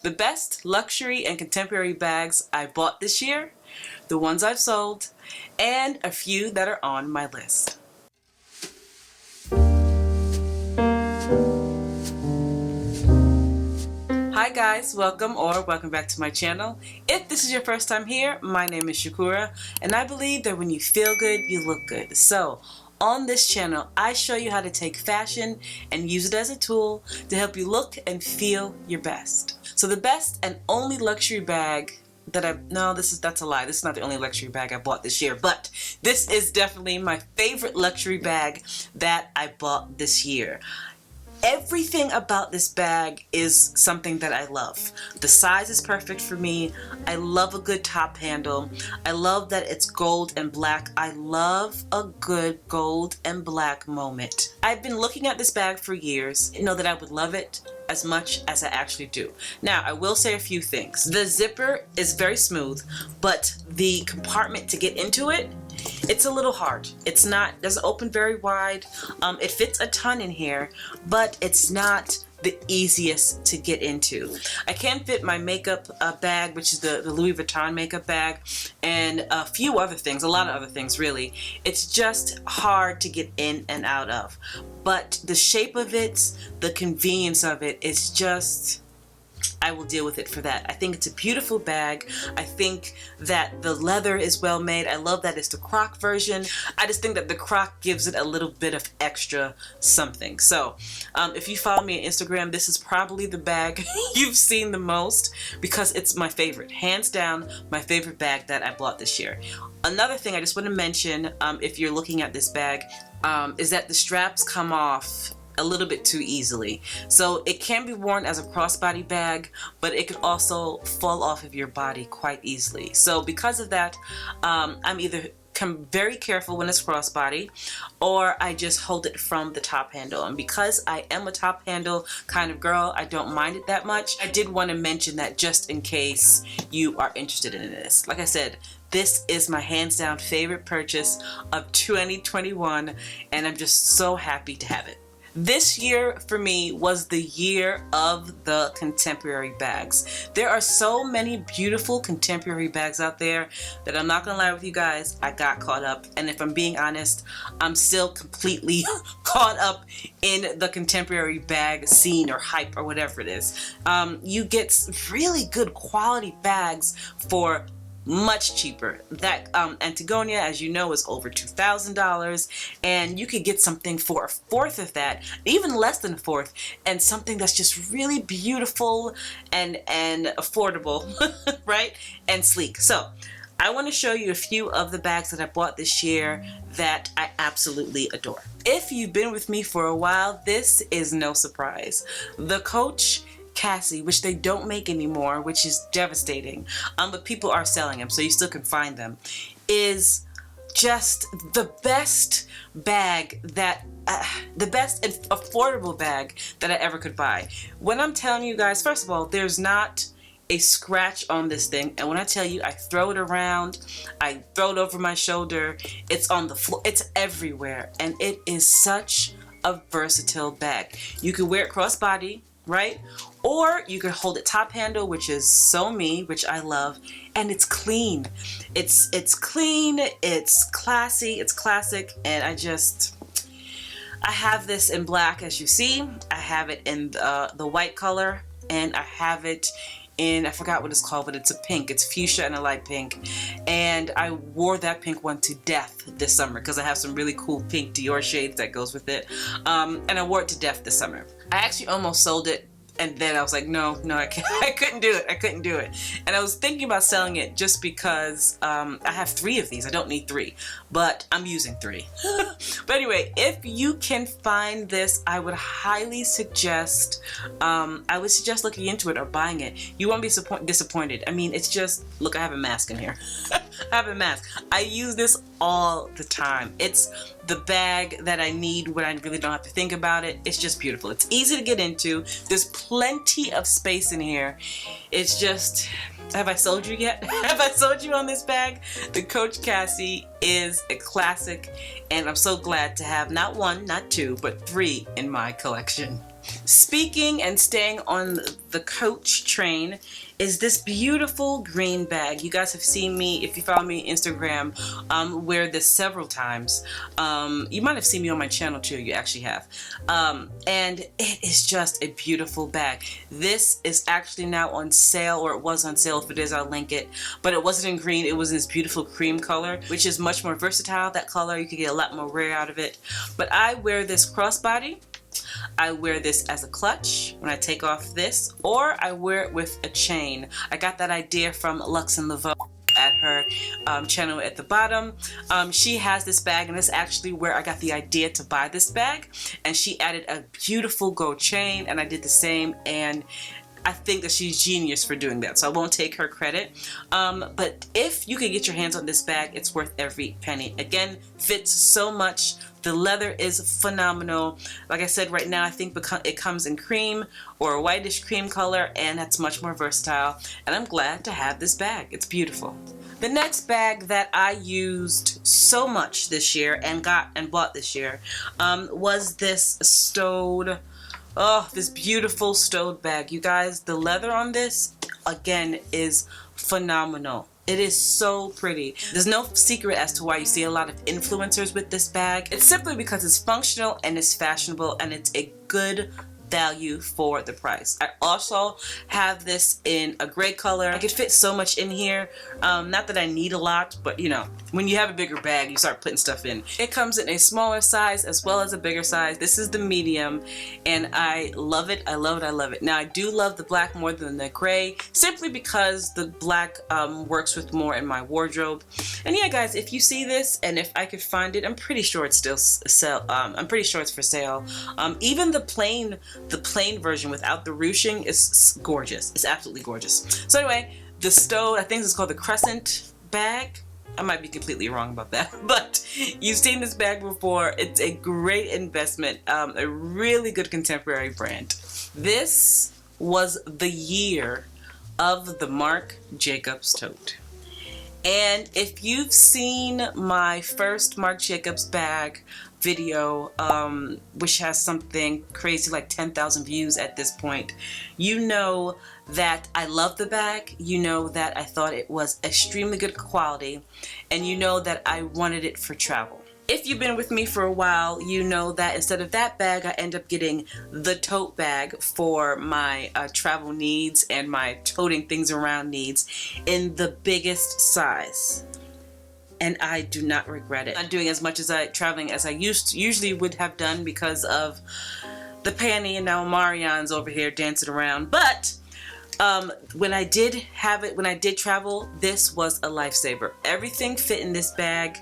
the best luxury and contemporary bags I bought this year, the ones I've sold, and a few that are on my list. Hi guys, welcome back to my channel. If this is your first time here, my name is Kura, and I believe that when you feel good, you look good. So on this channel, I show you how to take fashion and use it as a tool to help you look and feel your best. So the best and only luxury bag that that's a lie. This is not the only luxury bag I bought this year, but this is definitely my favorite luxury bag that I bought this year. Everything about this bag is something that I love. The size is perfect for me. I love a good top handle. I love that it's gold and black. I love a good gold and black moment. I've been looking at this bag for years. I know that I would love it as much as I actually do. Now, I will say a few things. The zipper is very smooth, but the compartment to get into it, it's a little hard. Doesn't open very wide. It fits a ton in here, but it's not the easiest to get into. I can fit my makeup bag, which is the Louis Vuitton makeup bag, and a few other things, a lot of other things really. It's just hard to get in and out of. But the shape of it, the convenience of it is just, I will deal with it for that. I think it's a beautiful bag. I think that the leather is well made. I love that it's the croc version. I just think that the croc gives it a little bit of extra something. So if you follow me on Instagram, this is probably the bag you've seen the most because it's my favorite. Hands down, my favorite bag that I bought this year. Another thing I just want to mention, if you're looking at this bag, is that the straps come off a little bit too easily. So it can be worn as a crossbody bag, but it can also fall off of your body quite easily. So because of that, I'm either very careful when it's crossbody, or I just hold it from the top handle. And because I am a top handle kind of girl, I don't mind it that much. I did want to mention that just in case you are interested in this. Like I said, this is my hands down favorite purchase of 2021, and I'm just so happy to have it. This year for me was the year of the contemporary bags. There are so many beautiful contemporary bags out there that I'm not gonna lie with you guys, I got caught up. And if I'm being honest, I'm still completely caught up in the contemporary bag scene or hype or whatever it is. You get really good quality bags for much cheaper. That Antigona, as you know, is over $2,000, and you could get something for a fourth of that, even less than a fourth, and something that's just really beautiful and affordable, right? And sleek. So I want to show you a few of the bags that I bought this year that I absolutely adore. If you've been with me for a while, this is no surprise. The Coach Cassie, which they don't make anymore, which is devastating, but people are selling them, so you still can find them, is just the best bag that the best and affordable bag that I ever could buy. When I'm telling you guys, first of all, there's not a scratch on this thing, and when I tell you I throw it around, I throw it over my shoulder, it's on the floor, it's everywhere, and it is such a versatile bag. You can wear it crossbody, right? Or you could hold it top handle, which is so me, which I love, and it's clean. It's clean, it's classy, it's classic, and I have this in black, as you see. I have it in the white color, and I have it in, I forgot what it's called, but it's a pink. It's fuchsia and a light pink. And I wore that pink one to death this summer because I have some really cool pink Dior shades that goes with it. And I wore it to death this summer. I actually almost sold it, and then I was like, no, I couldn't do it. And I was thinking about selling it just because I have 3 of these. I don't need 3, but I'm using 3. But anyway, if you can find this, I would highly suggest, looking into it or buying it. You won't be disappointed. I mean, it's just, look, I have a mask in here. I have a mask. I use this all the time. It's the bag that I need when I really don't have to think about it. It's just beautiful. It's easy to get into. There's plenty of space in here. It's just, have I sold you yet? Have I sold you on this bag? The Coach Cassie is a classic, and I'm so glad to have not 1, not 2, but 3 in my collection. speaking and staying on the Coach train is this beautiful green bag. You guys have seen me, if you follow me on Instagram, wear this several times. You might have seen me on my channel too, you actually have. And it is just a beautiful bag. This is actually now on sale, or it was on sale. If it is, I'll link it. But it wasn't in green, it was in this beautiful cream color, which is much more versatile, that color. You could get a lot more wear out of it. But I wear this crossbody. I wear this as a clutch when I take off this, or I wear it with a chain. I got that idea from Lux and Laveau at her channel at the bottom. She has this bag, and it's actually where I got the idea to buy this bag. And she added a beautiful gold chain, and I did the same, and I think that she's genius for doing that, so I won't take her credit. But if you can get your hands on this bag, it's worth every penny. Again, fits so much. The leather is phenomenal. Like I said, right now I think it comes in cream or a whitish cream color, and that's much more versatile. And I'm glad to have this bag. It's beautiful. The next bag that I used so much this year and bought this year was this Staud. Oh, this beautiful Staud bag. You guys, the leather on this, again, is phenomenal. It is so pretty. There's no secret as to why you see a lot of influencers with this bag. It's simply because it's functional and it's fashionable, and it's a good value for the price. I also have this in a gray color. I could fit so much in here. Not that I need a lot, but you know, when you have a bigger bag, you start putting stuff in. It comes in a smaller size as well as a bigger size. This is the medium, and I love it. I love it. I love it. Now, I do love the black more than the gray, simply because the black works with more in my wardrobe. And yeah, guys, if you see this, and if I could find it, I'm pretty sure it's still I'm pretty sure it's for sale. Even the plain version without the ruching is gorgeous. It's absolutely gorgeous. So anyway, the Staud, I think it's called the Crescent bag. I might be completely wrong about that, but you've seen this bag before. It's a great investment, a really good contemporary brand. This was the year of the Marc Jacobs tote. And if you've seen my first Marc Jacobs bag video, which has something crazy like 10,000 views at this point, you know that I love the bag, you know that I thought it was extremely good quality, and you know that I wanted it for travel. If you've been with me for a while, you know that instead of that bag, I end up getting the tote bag for my travel needs and my toting things around needs in the biggest size. And I do not regret it. I'm not doing as much traveling as I usually would have done because of the panty, and now Marion's over here dancing around. But when I did travel, this was a lifesaver. Everything fit in this bag.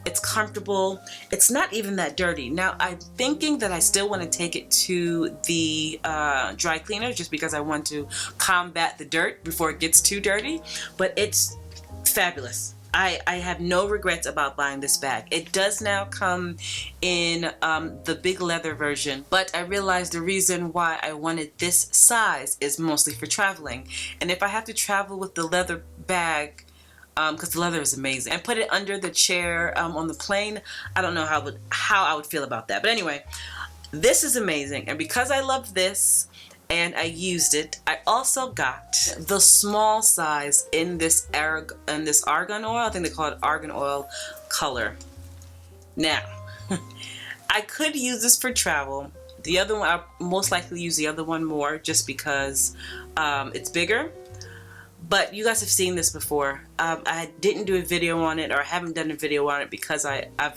It's comfortable. It's not even that dirty. Now, I'm thinking that I still want to take it to the dry cleaner, just because I want to combat the dirt before it gets too dirty. But it's fabulous. I have no regrets about buying this bag. It does now come in the big leather version, but I realized the reason why I wanted this size is mostly for traveling. And if I have to travel with the leather bag, because the leather is amazing, and put it under the chair on the plane, I don't know how I would feel about that. But anyway, this is amazing, and because I loved this and I used it, I also got the small size in this argan oil. I think they call it argan oil color. Now, I could use this for travel. The other one, I'll most likely use the other one more, just because it's bigger. But you guys have seen this before. I didn't do a video on it, or I haven't done a video on it because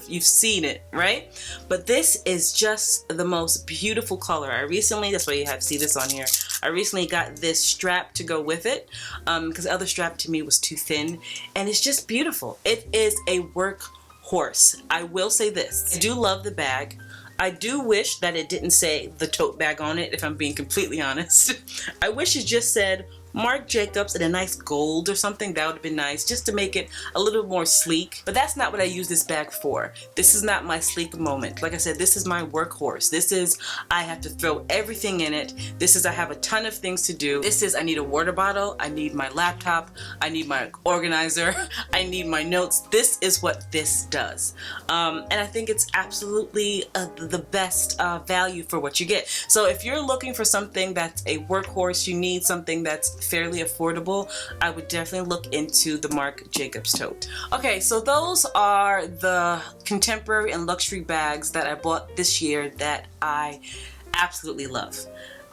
you've seen it, right? But this is just the most beautiful color. That's why you see this on here. I recently got this strap to go with it because the other strap to me was too thin, and it's just beautiful. It is a workhorse. I will say this. I do love the bag. I do wish that it didn't say the tote bag on it, if I'm being completely honest. I wish it just said Marc Jacobs in a nice gold or something. That would have been nice, just to make it a little more sleek. But that's not what I use this bag for. This is not my sleek moment. Like I said, this is my workhorse. This is, I have to throw everything in it. This is, I have a ton of things to do. This is, I need a water bottle. I need my laptop. I need my organizer. I need my notes. This is what this does. And I think it's absolutely the best value for what you get. So if you're looking for something that's a workhorse, you need something that's fairly affordable, I would definitely look into the Marc Jacobs tote. Okay, so those are the contemporary and luxury bags that I bought this year that I absolutely love.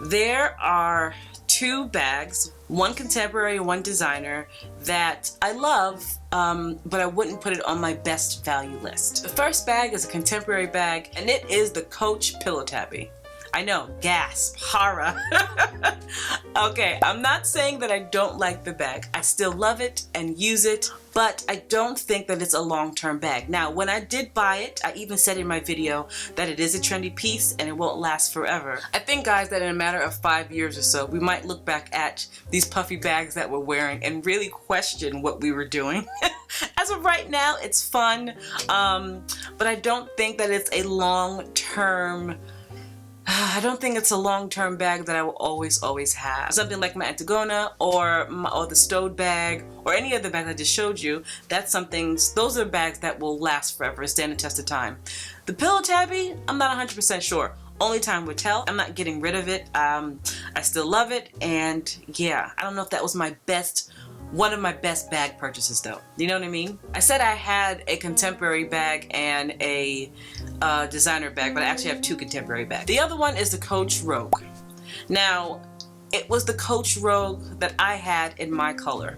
There are two bags, one contemporary and one designer, that I love, but I wouldn't put it on my best value list. The first bag is a contemporary bag, and it is the Coach Pillow Tabby. I know, gasp, horror. Okay, I'm not saying that I don't like the bag. I still love it and use it, but I don't think that it's a long-term bag. Now, when I did buy it, I even said in my video that it is a trendy piece and it won't last forever. I think, guys, that in a matter of 5 years or so, we might look back at these puffy bags that we're wearing and really question what we were doing. As of right now, it's fun, but I don't think that it's a long-term bag that I will always have. Something like my Antigona or the Staud bag or any other bag I just showed you, those are bags that will last forever, stand the test of time. The Pillow Tabby, I'm not 100% sure. Only time would tell. I'm not getting rid of it. I still love it, and yeah, I don't know if that was one of my best bag purchases though. You know what I mean? I said I had a contemporary bag and a designer bag, but I actually have two contemporary bags. The other one is the Coach Rogue. Now, it was the Coach Rogue that I had in my color.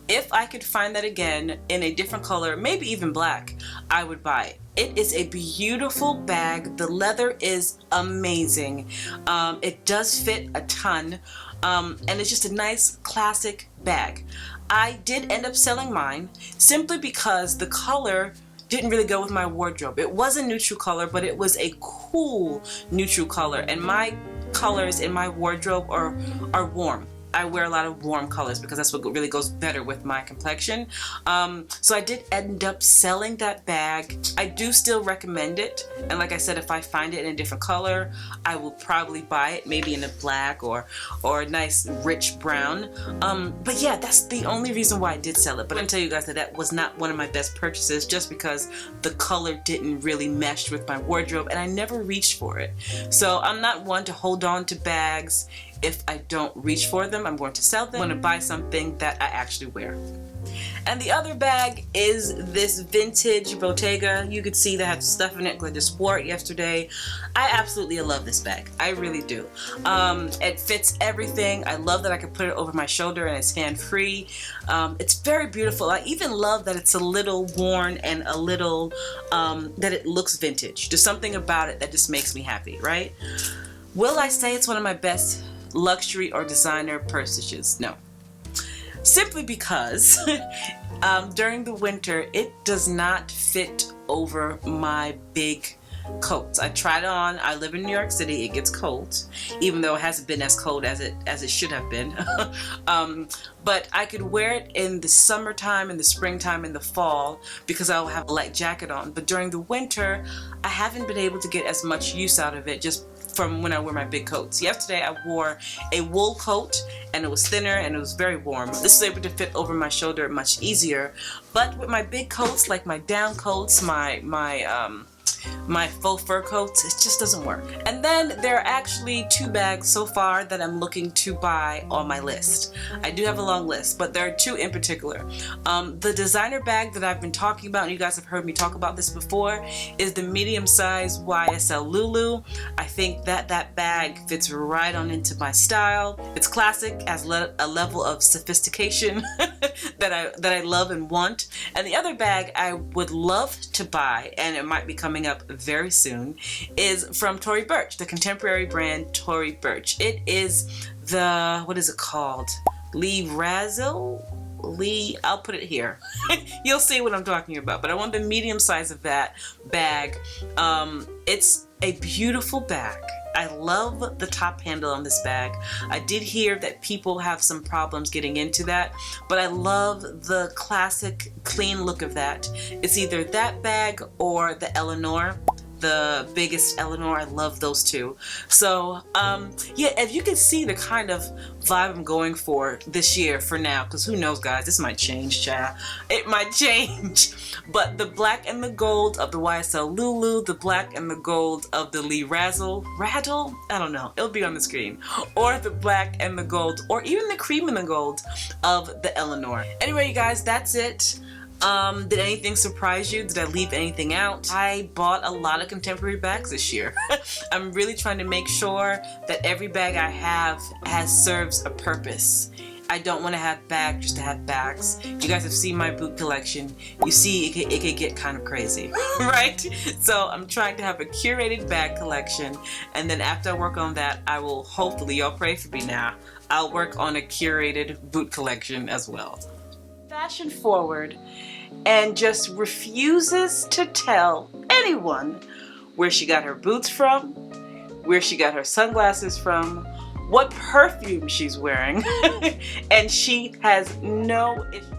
If I could find that again in a different color, maybe even black, I would buy it. It is a beautiful bag. The leather is amazing. It does fit a ton, and it's just a nice classic bag. I did end up selling mine simply because the color didn't really go with my wardrobe. It was a neutral color, but it was a cool neutral color, and my colors in my wardrobe are warm. I wear a lot of warm colors because that's what really goes better with my complexion. So I did end up selling that bag. I do still recommend it, and like I said, if I find it in a different color, I will probably buy it, maybe in a black or a nice rich brown. But yeah, that's the only reason why I did sell it. But I'm tell you guys that was not one of my best purchases, just because the color didn't really mesh with my wardrobe, and I never reached for it. So I'm not one to hold on to bags. If I don't reach for them, I'm going to sell them. I'm going to buy something that I actually wear. And the other bag is this vintage Bottega. You could see that has stuff in it because I just wore it yesterday. I absolutely love this bag. I really do. It fits everything. I love that I can put it over my shoulder and it's hand-free. It's very beautiful. I even love that it's a little worn and a little, that it looks vintage. There's something about it that just makes me happy, right? Will I say it's one of my best luxury or designer purchases? No. Simply because during the winter it does not fit over my big coats. I tried it on. I live in New York City. It gets cold, even though it hasn't been as cold as it should have been. But I could wear it in the summertime, in the springtime, in the fall, because I'll have a light jacket on. But during the winter, I haven't been able to get as much use out of it, just from when I wear my big coats. Yesterday I wore a wool coat and it was thinner and it was very warm. This is able to fit over my shoulder much easier. But with my big coats, like my down coats, my faux fur coats, it just doesn't work. And then there are actually two bags so far that I'm looking to buy on my list. I do have a long list, but there are two in particular. The designer bag that I've been talking about, and you guys have heard me talk about this before, is the medium size YSL Lulu. I think that bag fits right on into my style. It's classic, has a level of sophistication that I love and want. And the other bag I would love to buy, and it might be coming up very soon, is from Tory Burch, the contemporary brand Tory Burch. It is the, what is it called? I'll put it here. You'll see what I'm talking about, but I want the medium size of that bag. It's a beautiful bag. I love the top handle on this bag. I did hear that people have some problems getting into that, but I love the classic clean look of that. It's either that bag or the Eleanor, the biggest Eleanor. I love those two. So yeah, if you can see the kind of vibe I'm going for this year for now, because who knows, guys, this might change, child. It might change. But the black and the gold of the YSL Lulu, the black and the gold of the Lee Razzle, Rattle? I don't know, it'll be on the screen. Or the black and the gold, or even the cream and the gold of the Eleanor. Anyway, you guys, that's it. Did anything surprise you? Did I leave anything out? I bought a lot of contemporary bags this year. I'm really trying to make sure that every bag I have serves a purpose. I don't want to have bags just to have bags. You guys have seen my boot collection. You see it can get kind of crazy, right? So I'm trying to have a curated bag collection, and then after I work on that, I will hopefully, y'all pray for me now, I'll work on a curated boot collection as well. Fashion forward and just refuses to tell anyone where she got her boots from, where she got her sunglasses from, what perfume she's wearing, and she has no issue.